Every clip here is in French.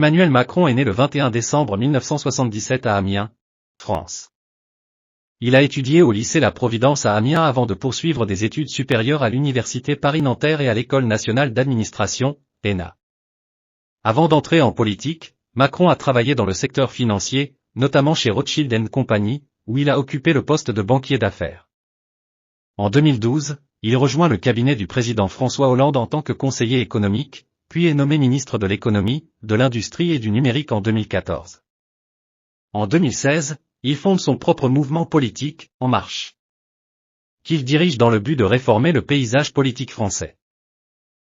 Emmanuel Macron est né le 21 décembre 1977 à Amiens, France. Il a étudié au lycée La Providence à Amiens avant de poursuivre des études supérieures à l'Université Paris-Nanterre et à l'École nationale d'administration, ENA. Avant d'entrer en politique, Macron a travaillé dans le secteur financier, notamment chez Rothschild & Company, où il a occupé le poste de banquier d'affaires. En 2012, il rejoint le cabinet du président François Hollande en tant que conseiller économique, puis est nommé ministre de l'économie, de l'industrie et du numérique en 2014. En 2016, il fonde son propre mouvement politique, En Marche, qu'il dirige dans le but de réformer le paysage politique français.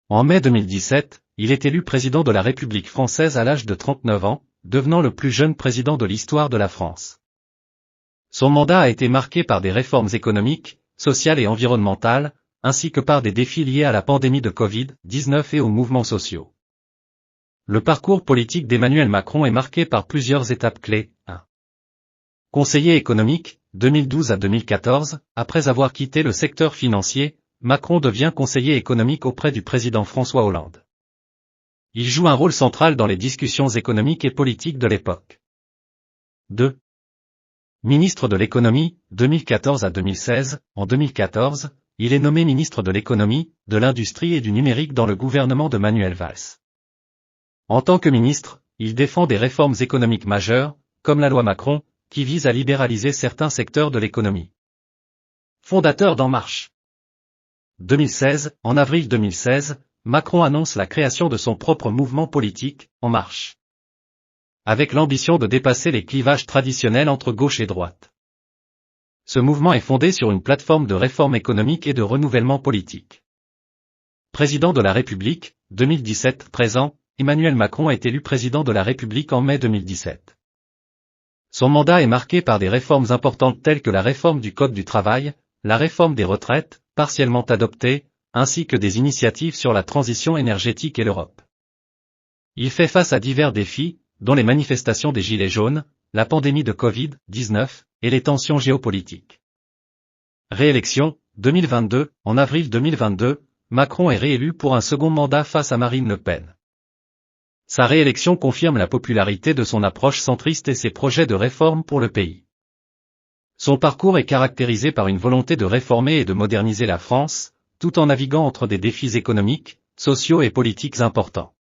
En mai 2017, il est élu président de la République française à l'âge de 39 ans, devenant le plus jeune président de l'histoire de la France. Son mandat a été marqué par des réformes économiques, sociales et environnementales, ainsi que par des défis liés à la pandémie de Covid-19 et aux mouvements sociaux. Le parcours politique d'Emmanuel Macron est marqué par plusieurs étapes clés. 1. Conseiller économique, 2012 à 2014, après avoir quitté le secteur financier, Macron devient conseiller économique auprès du président François Hollande. Il joue un rôle central dans les discussions économiques et politiques de l'époque. 2. Ministre de l'économie, 2014 à 2016, en 2014, il est nommé ministre de l'économie, de l'industrie et du numérique dans le gouvernement de Manuel Valls. En tant que ministre, il défend des réformes économiques majeures, comme la loi Macron, qui vise à libéraliser certains secteurs de l'économie. Fondateur d'En Marche. 2016, en avril 2016, Macron annonce la création de son propre mouvement politique, En Marche, avec l'ambition de dépasser les clivages traditionnels entre gauche et droite. Ce mouvement est fondé sur une plateforme de réforme économique et de renouvellement politique. Président de la République, 2017 présent, Emmanuel Macron est élu président de la République en mai 2017. Son mandat est marqué par des réformes importantes telles que la réforme du Code du travail, la réforme des retraites, partiellement adoptée, ainsi que des initiatives sur la transition énergétique et l'Europe. Il fait face à divers défis, dont les manifestations des Gilets jaunes, la pandémie de Covid-19 et les tensions géopolitiques. Réélection, 2022, en avril 2022, Macron est réélu pour un second mandat face à Marine Le Pen. Sa réélection confirme la popularité de son approche centriste et ses projets de réforme pour le pays. Son parcours est caractérisé par une volonté de réformer et de moderniser la France, tout en naviguant entre des défis économiques, sociaux et politiques importants.